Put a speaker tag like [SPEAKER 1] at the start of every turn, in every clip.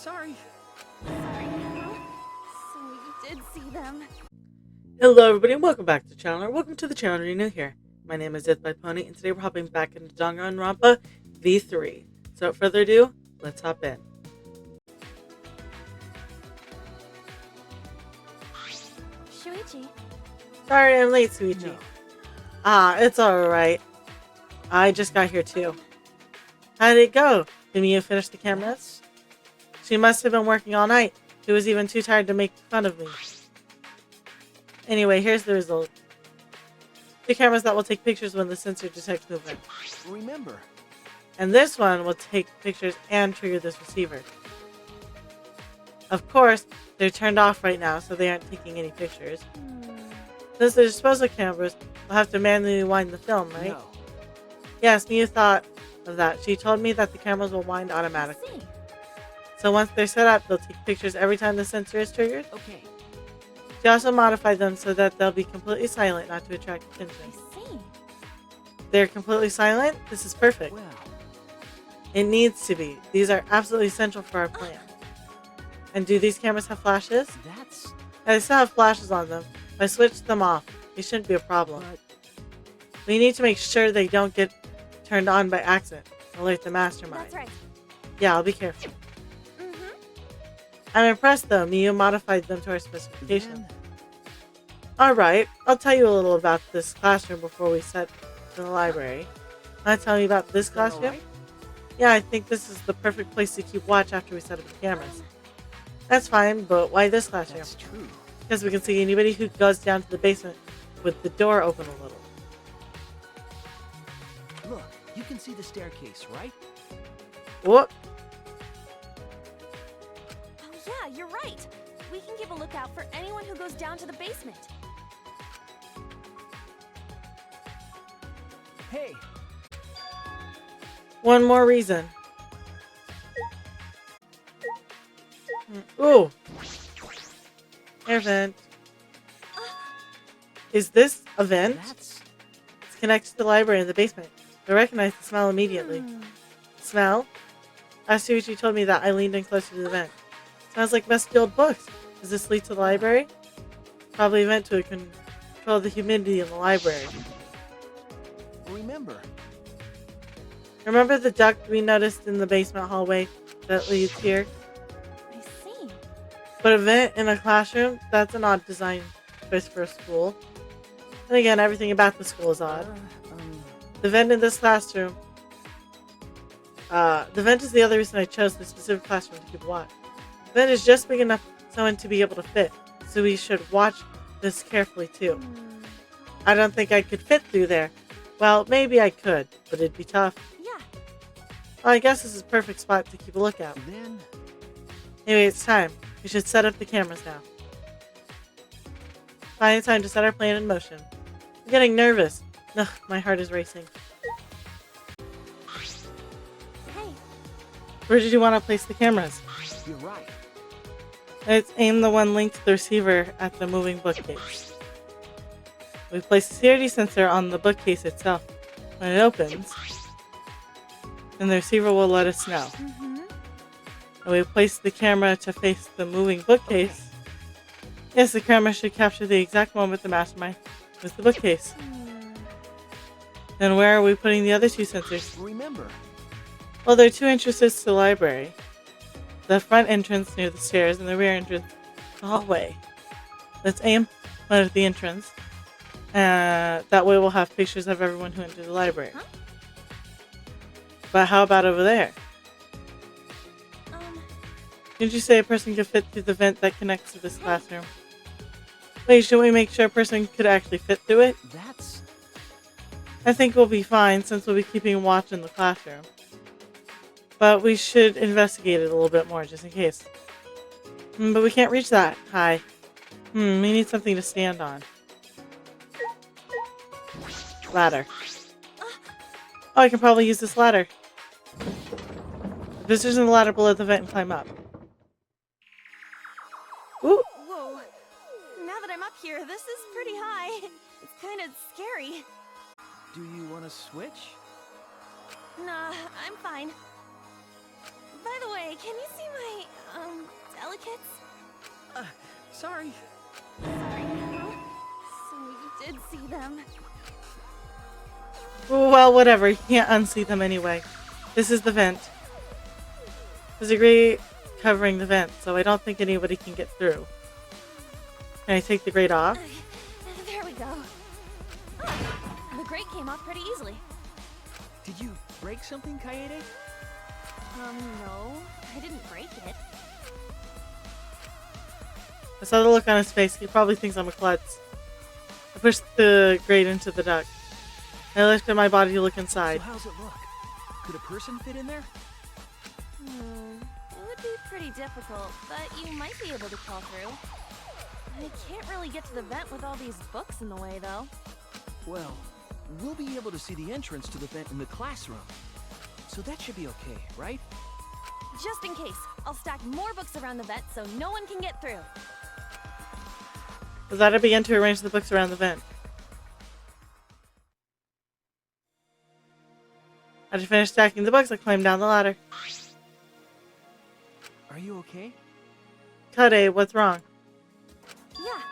[SPEAKER 1] Sorry.
[SPEAKER 2] Sorry, Nemo. So you did see them.
[SPEAKER 3] Hello everybody and welcome back to the channel, or welcome to the channel if you're new here. My name is Death by Pony and today we're hopping back into Danganronpa V3. So without further ado, let's hop in.
[SPEAKER 2] Shuichi.
[SPEAKER 3] Sorry I'm late, Suichi.
[SPEAKER 1] No.
[SPEAKER 3] It's alright. I just got here too. How did it go? Did Mia finish the cameras? She must have been working all night. She was even too tired to make fun of me. Anyway, here's the result. The cameras that will take pictures when the sensor detects movement.
[SPEAKER 1] Remember.
[SPEAKER 3] And this one will take pictures and trigger this receiver. Of course, they're turned off right now, so they aren't taking any pictures. Since they're disposal cameras, we'll have to manually wind the film, right?
[SPEAKER 1] No.
[SPEAKER 3] Yes, Mia thought of that. She told me that the cameras will wind automatically.
[SPEAKER 2] See.
[SPEAKER 3] So once they're set up, they'll take pictures every time the sensor is triggered.
[SPEAKER 1] Okay.
[SPEAKER 3] She also modified them so that they'll be completely silent, not to attract attention.
[SPEAKER 2] I see.
[SPEAKER 3] They're completely silent? This is perfect.
[SPEAKER 1] Well.
[SPEAKER 3] It needs to be. These are absolutely essential for our plan. And do these cameras have flashes?
[SPEAKER 1] That's.
[SPEAKER 3] They still have flashes on them. If I switch them off, they shouldn't be a problem.
[SPEAKER 1] But.
[SPEAKER 3] We need to make sure they don't get turned on by accident. Alert the mastermind.
[SPEAKER 2] That's right.
[SPEAKER 3] Yeah, I'll be careful.
[SPEAKER 2] Mm-hmm.
[SPEAKER 3] I'm impressed though. Mia modified them to our specifications.
[SPEAKER 1] Then.
[SPEAKER 3] Alright, I'll tell you a little about this classroom before we set to the library. Want to tell me about this classroom?
[SPEAKER 1] Alright.
[SPEAKER 3] Yeah, I think this is the perfect place to keep watch after we set up the cameras. That's fine, but why this classroom?
[SPEAKER 1] That's true.
[SPEAKER 3] Because we can see anybody who goes down to the basement with the door open a little.
[SPEAKER 1] Look, you can see the staircase, right?
[SPEAKER 3] Whoop!
[SPEAKER 2] Oh yeah, you're right. We can keep a lookout for anyone who goes down to the basement.
[SPEAKER 1] Hey.
[SPEAKER 3] One more reason. Ooh! Air vent. Is this a vent?
[SPEAKER 1] That's.
[SPEAKER 3] It's connected to the library in the basement. I recognize the smell immediately. Smell? Suichi told me that I leaned in closer to the vent. Smells like musty old books. Does this lead to the library? Probably a vent to control the humidity in the library.
[SPEAKER 1] Remember.
[SPEAKER 3] Remember the duct we noticed in the basement hallway that leads here?
[SPEAKER 2] I see.
[SPEAKER 3] But a vent in a classroom? That's an odd design choice for a school. And again, everything about the school is odd. The vent in this classroom. The vent is the other reason I chose this specific classroom to keep watch. The vent is just big enough for someone to be able to fit, so we should watch this carefully too. I don't think I could fit through there. Well, maybe I could, but it'd be tough.
[SPEAKER 2] Yeah.
[SPEAKER 3] Well, I guess this is a perfect spot to keep a lookout.
[SPEAKER 1] Then.
[SPEAKER 3] Anyway, it's time. We should set up the cameras now. Finally, time to set our plan in motion. I'm getting nervous. Ugh, my heart is racing.
[SPEAKER 2] Hey.
[SPEAKER 3] Where did you want to place the cameras?
[SPEAKER 1] You're right.
[SPEAKER 3] Let's aim the one linked to the receiver at the moving bookcase. We place the security sensor on the bookcase itself. When it opens, then the receiver will let us know.
[SPEAKER 2] Mm-hmm.
[SPEAKER 3] And we place the camera to face the moving bookcase. Yes, the camera should capture the exact moment the mastermind was the bookcase. Then where are we putting the other two sensors?
[SPEAKER 1] Remember.
[SPEAKER 3] Well, there are two entrances to the library. The front entrance near the stairs and the rear entrance the hallway. Let's aim one at the entrance. That way we'll have pictures of everyone who entered the library.
[SPEAKER 2] Huh?
[SPEAKER 3] But how about over there?
[SPEAKER 2] Um,
[SPEAKER 3] Didn't you say a person could fit through the vent that connects to this classroom? Wait, should we make sure a person could actually fit through it?
[SPEAKER 1] That's.
[SPEAKER 3] I think we'll be fine since we'll be keeping watch in the classroom. But we should investigate it a little bit more just in case. But we can't reach that high. We need something to stand on. Ladder. Oh, I can probably use this ladder. Visitors in the ladder below the vent and climb up. Ooh!
[SPEAKER 2] whoa. Now that I'm up here, this is pretty high. It's kind of scary.
[SPEAKER 1] Do you want to switch?
[SPEAKER 2] Nah, I'm fine. By the way, can you see my, delicates?
[SPEAKER 1] Sorry.
[SPEAKER 2] Sorry, huh? So you did see them.
[SPEAKER 3] Well, whatever. You can't unsee them anyway. This is the vent. There's a grate covering the vent, so I don't think anybody can get through. Can I take the grate off?
[SPEAKER 2] There we go. Oh, the grate came off pretty easily.
[SPEAKER 1] Did you break something, Kaede?
[SPEAKER 2] No, I didn't break it.
[SPEAKER 3] I saw the look on his face. He probably thinks I'm a klutz. I pushed the grate into the duct. I lifted my body to look inside.
[SPEAKER 1] So how's it look? Could a person fit in there?
[SPEAKER 2] It would be pretty difficult, but you might be able to crawl through. I can't really get to the vent with all these books in the way, though.
[SPEAKER 1] Well, we'll be able to see the entrance to the vent in the classroom. So that should be okay, right?
[SPEAKER 2] Just in case, I'll stack more books around the vent so no one can get through.
[SPEAKER 3] With that, I began to arrange the books around the vent. After I finished stacking the books, I climbed down the ladder.
[SPEAKER 1] Are you okay?
[SPEAKER 3] Kaede, what's wrong?
[SPEAKER 2] Yeah,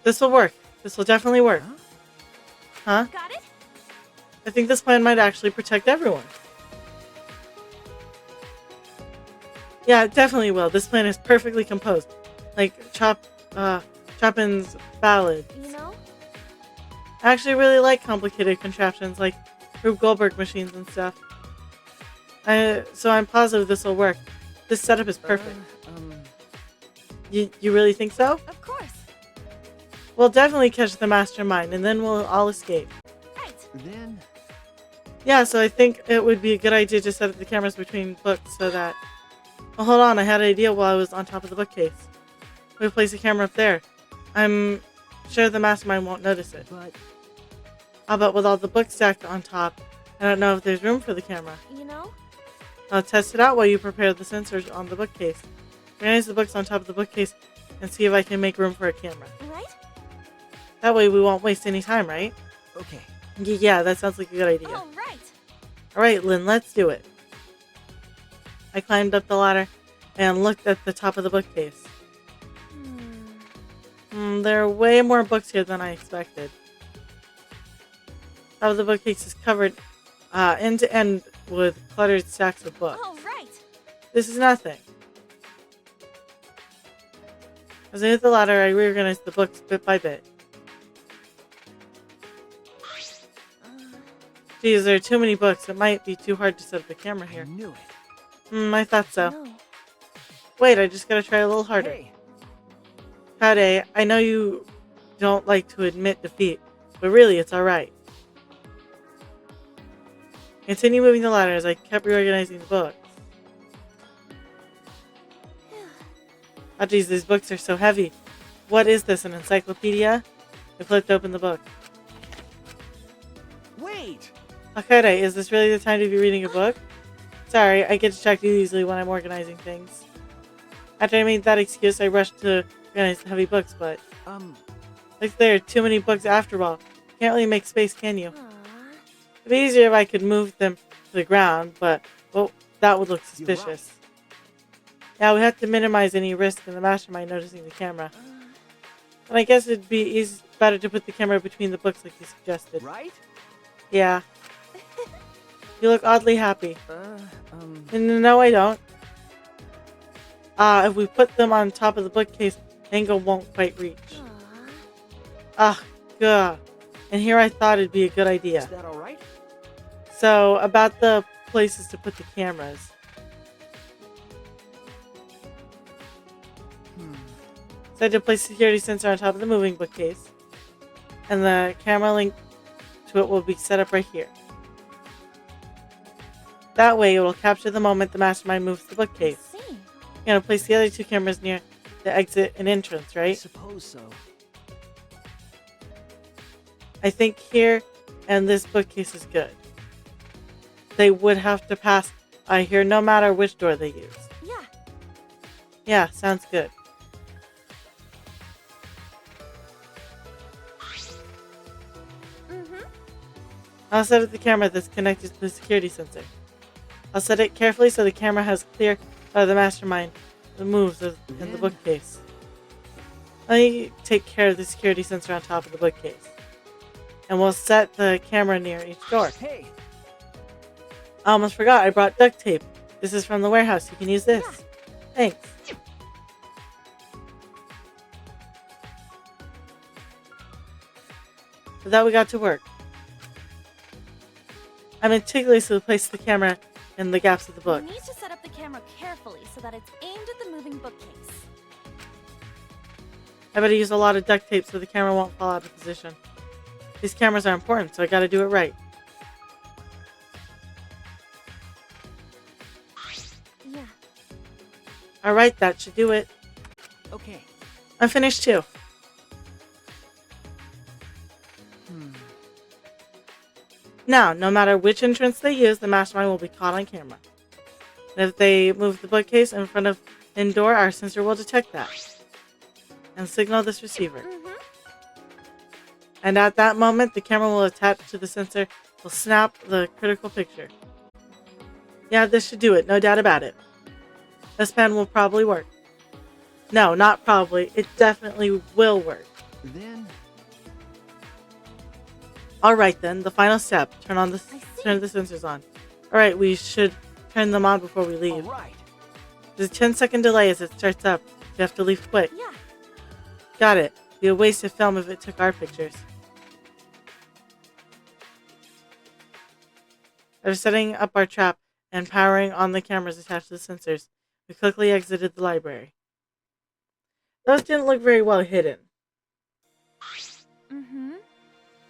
[SPEAKER 3] This will work. This will definitely work. Huh?
[SPEAKER 2] got it?
[SPEAKER 3] I think this plan might actually protect everyone. Yeah, it definitely will. This plan is perfectly composed. Like Chopin's ballad.
[SPEAKER 2] You know?
[SPEAKER 3] I actually really like complicated contraptions like Rube Goldberg machines and stuff. So I'm positive this will work. This setup is perfect. You really think so?
[SPEAKER 2] Of course.
[SPEAKER 3] We'll definitely catch the mastermind, and then we'll all escape.
[SPEAKER 2] Right.
[SPEAKER 1] Then...
[SPEAKER 3] Yeah, so I think it would be a good idea to set up the cameras between books so that... Well, hold on, I had an idea while I was on top of the bookcase. We'll place a camera up there. I'm sure the mastermind won't notice it.
[SPEAKER 1] But...
[SPEAKER 3] With all the books stacked on top, I don't know if there's room for the camera.
[SPEAKER 2] You know?
[SPEAKER 3] I'll test it out while you prepare the sensors on the bookcase. Organize the books on top of the bookcase and see if I can make room for a camera.
[SPEAKER 2] Right?
[SPEAKER 3] That way we won't waste any time, right?
[SPEAKER 1] Okay.
[SPEAKER 3] Yeah, that sounds like a good idea.
[SPEAKER 2] All right.
[SPEAKER 3] Alright, Lynn, let's do it. I climbed up the ladder and looked at the top of the bookcase. There are way more books here than I expected. Top of the bookcase is covered end to end with cluttered stacks of books.
[SPEAKER 2] All right.
[SPEAKER 3] This is nothing. As I hit the ladder, I reorganized the books bit by bit. Geez, there are too many books. It might be too hard to set up a camera
[SPEAKER 1] I
[SPEAKER 3] here.
[SPEAKER 1] knew it.
[SPEAKER 3] I thought so.
[SPEAKER 2] No.
[SPEAKER 3] Wait, I just gotta try a little harder.
[SPEAKER 1] Hey,
[SPEAKER 3] Kaede, I know you don't like to admit defeat, but really, it's alright. Continue moving the ladder as I kept reorganizing the books. Oh geez, these books are so heavy. What is this, an encyclopedia? I flipped open the book.
[SPEAKER 1] wait!
[SPEAKER 3] Kaede, is this really the time to be reading a book? Sorry, I get distracted easily when I'm organizing things. After I made that excuse, I rushed to organize the heavy books, but... Like there are too many books after all. Can't really make space, can you?
[SPEAKER 2] Aw.
[SPEAKER 3] It'd be easier if I could move them to the ground, but, well, that would look suspicious. Yeah, we have to minimize any risk in the mastermind noticing the camera. But I guess it'd be better to put the camera between the books like you suggested.
[SPEAKER 1] Right?
[SPEAKER 3] Yeah. You look oddly happy. No, I don't. If we put them on top of the bookcase, the angle won't quite reach.
[SPEAKER 2] Aw.
[SPEAKER 3] Gah. And here I thought it'd be a good
[SPEAKER 1] Is
[SPEAKER 3] idea.
[SPEAKER 1] that alright?
[SPEAKER 3] So, about the places to put the cameras. So I had to place a security sensor on top of the moving bookcase. And the camera link to it will be set up right here. That way it will capture the moment the mastermind moves the bookcase.
[SPEAKER 2] See.
[SPEAKER 3] You're gonna place the other two cameras near the exit and entrance,
[SPEAKER 1] I
[SPEAKER 3] right?
[SPEAKER 1] suppose so.
[SPEAKER 3] I think here and this bookcase is good. They would have to pass here no matter which door they use.
[SPEAKER 2] Yeah.
[SPEAKER 3] Yeah, sounds good.
[SPEAKER 2] Mm-hmm.
[SPEAKER 3] I'll set up the camera that's connected to the security sensor. I'll set it carefully so the camera has clear of the mastermind, the moves in the bookcase. Let me take care of the security sensor on top of the bookcase. And we'll set the camera near each door.
[SPEAKER 1] Hey,
[SPEAKER 3] I almost forgot, I brought duct tape. This is from the warehouse. You can use this.
[SPEAKER 2] Yeah.
[SPEAKER 3] Thanks. With that, we got to work. I meticulously placed the camera in the gaps of the book.
[SPEAKER 2] You need to set up the camera carefully so that it's aimed at the moving bookcase.
[SPEAKER 3] I better use a lot of duct tape so the camera won't fall out of position. These cameras are important, so I gotta do it right.
[SPEAKER 2] Yeah.
[SPEAKER 3] Alright, that should do it.
[SPEAKER 1] okay.
[SPEAKER 3] I'm finished too. Now, no matter which entrance they use, the mastermind will be caught on camera. And if they move the bookcase in front of indoor, our sensor will detect that and signal this receiver. And at that moment, the camera will attach to the sensor, will snap the critical picture. Yeah, this should do it, no doubt about it. This plan will probably work. No, not probably. It definitely will work.
[SPEAKER 1] Then,
[SPEAKER 3] Alright then, the final step. Turn the
[SPEAKER 2] see.
[SPEAKER 3] sensors on. Alright, we should turn them on before we leave.
[SPEAKER 1] all right.
[SPEAKER 3] There's a 10-second delay as it starts up. You have to leave quick.
[SPEAKER 2] Yeah.
[SPEAKER 3] Got it. It'd be a waste of film if it took our pictures. After setting up our trap and powering on the cameras attached to the sensors, we quickly exited the library. Those didn't look very well hidden.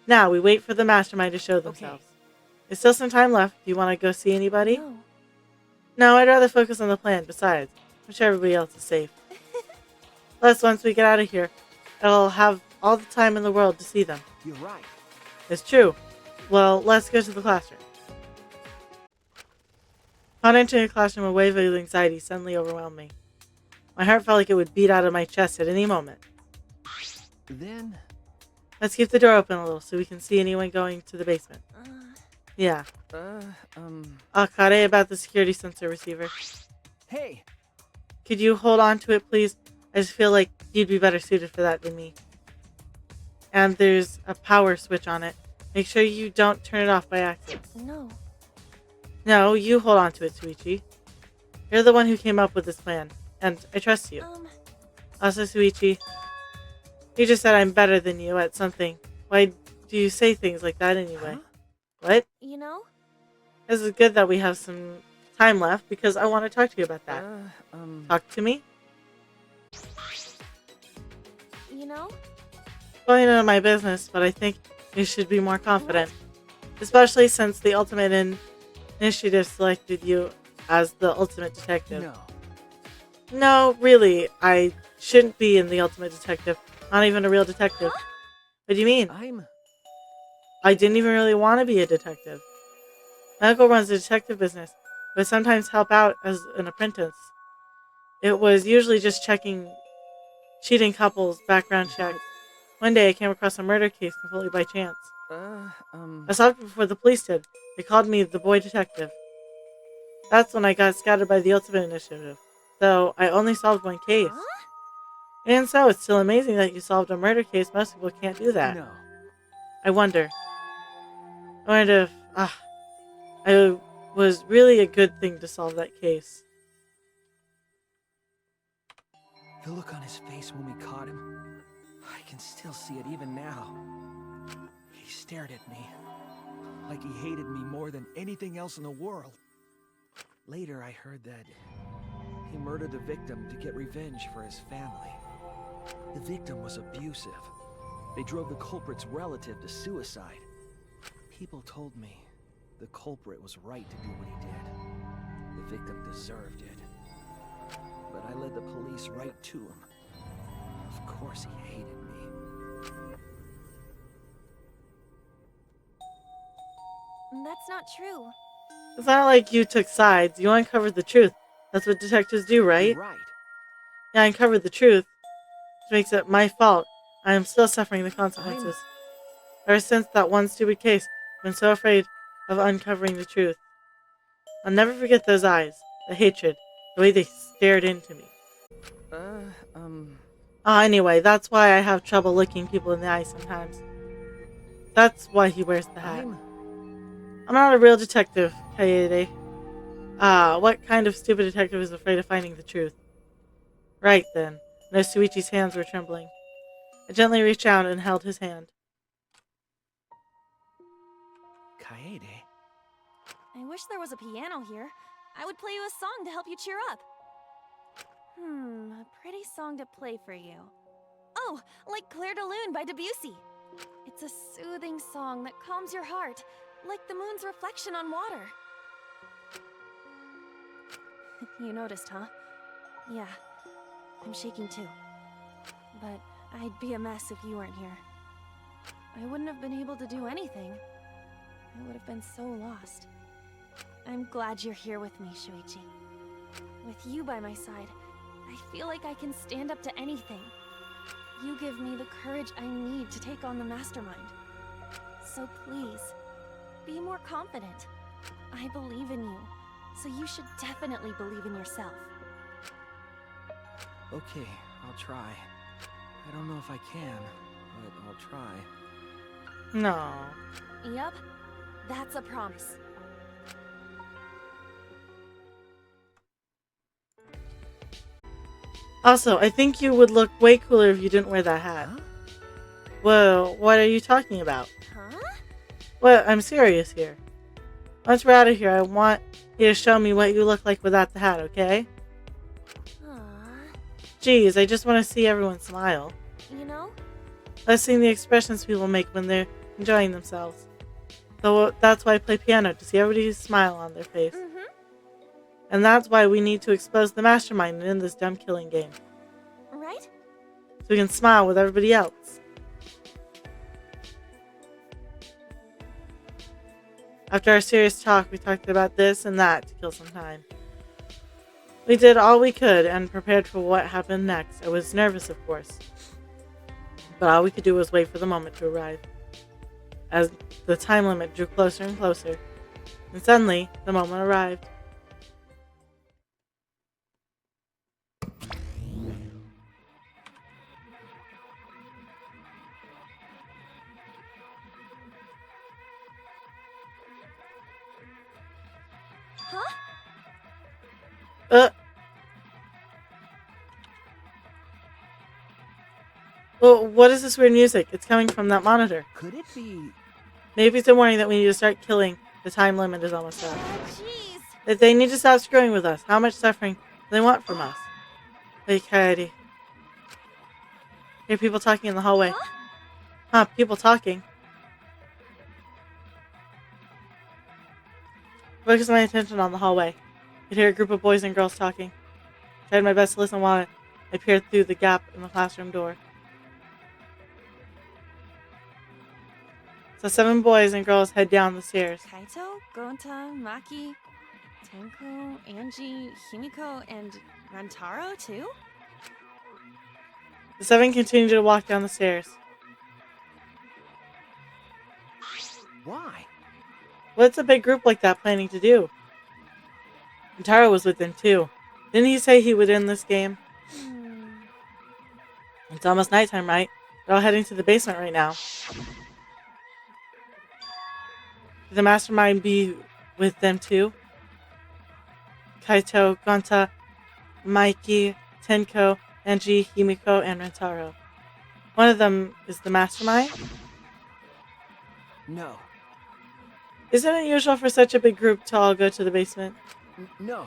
[SPEAKER 3] Now, we wait for the mastermind to show themselves. There's still some time left. Do you want to go see anybody?
[SPEAKER 2] No.
[SPEAKER 3] No, I'd rather focus on the plan. Besides, I'm sure everybody else is safe. Plus, once we get out of here, I'll have all the time in the world to see them.
[SPEAKER 1] You're right.
[SPEAKER 3] It's true. Well, let's go to the classroom. Upon entering the classroom, a wave of anxiety suddenly overwhelmed me. My heart felt like it would beat out of my chest at any moment.
[SPEAKER 1] Then,
[SPEAKER 3] Let's keep the door open a little so we can see anyone going to the basement. Yeah. Akare, about the security sensor receiver.
[SPEAKER 1] hey,
[SPEAKER 3] Could you hold on to it, please? I just feel like you'd be better suited for that than me. And there's a power switch on it. Make sure you don't turn it off by accident.
[SPEAKER 2] No.
[SPEAKER 3] No, you hold on to it, Suichi. You're the one who came up with this plan, and I trust you. Also, Suichi, you just said I'm better than you at something. Why do you say things like that anyway?
[SPEAKER 1] Huh?
[SPEAKER 3] What?
[SPEAKER 2] You know?
[SPEAKER 3] This is good that we have some time left, because I want to talk to you about that. Talk to me?
[SPEAKER 2] You know?
[SPEAKER 3] Going into my business, but I think you should be more confident. Especially since the Ultimate Initiative selected you as the Ultimate Detective.
[SPEAKER 1] no.
[SPEAKER 3] No, really, I shouldn't be in the Ultimate Detective. Not even a real detective. What do you mean? I didn't even really want to be a detective. My uncle runs a detective business, but sometimes help out as an apprentice. It was usually just cheating couples, background checks. One day I came across a murder case completely by chance. I solved it before the police did. They called me the boy detective. That's when I got scouted by the Ultimate Initiative. Though I only solved one case. And so it's still amazing that you solved a murder case. Most people can't do that.
[SPEAKER 1] No.
[SPEAKER 3] I wonder if I was really a good thing to solve that case.
[SPEAKER 1] The look on his face when we caught him, I can still see it even now. He stared at me like he hated me more than anything else in the world. Later, I heard that he murdered the victim to get revenge for his family. The victim was abusive. They drove the culprit's relative to suicide. People told me the culprit was right to do what he did. The victim deserved it. But I led the police right to him. Of course he hated me.
[SPEAKER 2] That's not true.
[SPEAKER 3] It's not like you took sides. You uncovered the truth. That's what detectives do, right?
[SPEAKER 1] You're right.
[SPEAKER 3] Yeah, I uncovered the truth. Which makes it my fault. I am still suffering the consequences. Ever since that one stupid case, I've been so afraid of uncovering the truth. I'll never forget those eyes, the hatred, the way they stared into me. Anyway, that's why I have trouble looking people in the eye sometimes. That's why he wears the hat. I'm not a real detective, Kaede. What kind of stupid detective is afraid of finding the truth? Right then. No, Suichi's hands were trembling. I gently reached out and held his hand.
[SPEAKER 1] Kaede?
[SPEAKER 2] I wish there was a piano here. I would play you a song to help you cheer up. A pretty song to play for you. Oh, like Clair de Lune by Debussy. It's a soothing song that calms your heart, like the moon's reflection on water. You noticed, huh? Yeah, I'm shaking too. But I'd be a mess if you weren't here. I wouldn't have been able to do anything. I would have been so lost. I'm glad you're here with me, Shuichi. With you by my side, I feel like I can stand up to anything. You give me the courage I need to take on the mastermind. So please, be more confident. I believe in you, so you should definitely believe in yourself.
[SPEAKER 1] Okay, I'll try. I don't know if I can, but I'll try.
[SPEAKER 3] No.
[SPEAKER 2] Yup, that's a promise.
[SPEAKER 3] Also, I think you would look way cooler if you didn't wear that hat.
[SPEAKER 1] Huh?
[SPEAKER 3] Well, what are you talking about?
[SPEAKER 2] Huh?
[SPEAKER 3] Well, I'm serious here. Once we're out of here, I want you to show me what you look like without the hat, okay?
[SPEAKER 2] Aww.
[SPEAKER 3] Geez, I just want to see everyone smile.
[SPEAKER 2] You know,
[SPEAKER 3] I've seen the expressions people make when they're enjoying themselves. So that's why I play piano, to see everybody's smile on their face. And that's why we need to expose the mastermind in this dumb killing game.
[SPEAKER 2] right?
[SPEAKER 3] So we can smile with everybody else. After our serious talk, we talked about this and that to kill some time. We did all we could and prepared for what happened next. I was nervous, of course. But all we could do was wait for the moment to arrive. As the time limit drew closer and closer, and suddenly, the moment arrived.
[SPEAKER 2] Huh?
[SPEAKER 3] Well, what is this weird music? It's coming from that monitor.
[SPEAKER 1] Could it be...
[SPEAKER 3] Maybe it's a warning that we need to start killing. The time limit is almost up.
[SPEAKER 2] Jeez.
[SPEAKER 3] That they need to stop screwing with us. How much suffering do they want from us? Hey, Kaede. Hear people talking in the hallway. Huh, people talking. Focus my attention on the hallway. I could hear a group of boys and girls talking. Tried my best to listen while I peered through the gap in the classroom door. So 7 boys and girls head down the stairs.
[SPEAKER 2] Kaito, Gonta, Maki, Tenko, Angie, Himiko, and Rantaro too?
[SPEAKER 3] The 7 continue to walk down the stairs.
[SPEAKER 1] Why?
[SPEAKER 3] What's a big group like that planning to do? And Taro was with them too. Didn't he say he would end this game? It's almost nighttime, right? They're all heading to the basement right now. Could the mastermind be with them too? Kaito, Gonta, Mikey, Tenko, Angie, Himiko, and Rentaro. One of them is the mastermind?
[SPEAKER 1] No.
[SPEAKER 3] Isn't it usual for such a big group to all go to the basement?
[SPEAKER 1] No.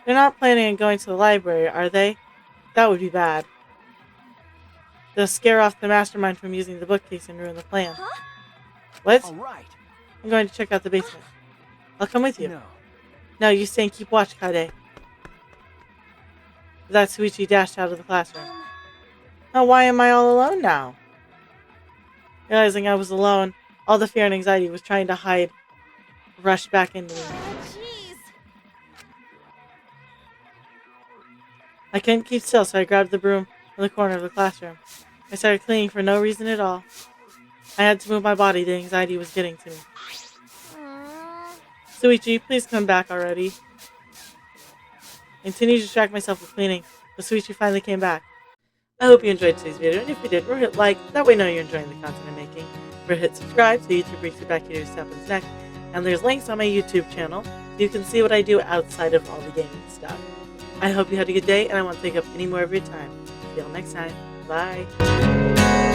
[SPEAKER 3] They're not planning on going to the library, are they? That would be bad. They'll scare off the mastermind from using the bookcase and ruin the plan.
[SPEAKER 2] Huh?
[SPEAKER 3] What?
[SPEAKER 1] All right.
[SPEAKER 3] I'm going to check out the basement. I'll come with you.
[SPEAKER 1] No.
[SPEAKER 3] No, you stay and keep watch, Kaede. With that, Suichi dashed out of the classroom. Now, why am I all alone now? Realizing I was alone, all the fear and anxiety was trying to hide rushed back into me.
[SPEAKER 2] Jeez.
[SPEAKER 3] I couldn't keep still, so I grabbed the broom from the corner of the classroom. I started cleaning for no reason at all. I had to move my body, the anxiety was getting to me. Suichi, please come back already. I continue to distract myself with cleaning, but Suichi finally came back. I hope you enjoyed today's video, and if you did, hit like. That way I know you're enjoying the content I'm making. Hit subscribe so YouTube brings you back here to what happens next. And there's links on my YouTube channel so you can see what I do outside of all the gaming stuff. I hope you had a good day, and I won't take up any more of your time. See you all next time. Bye.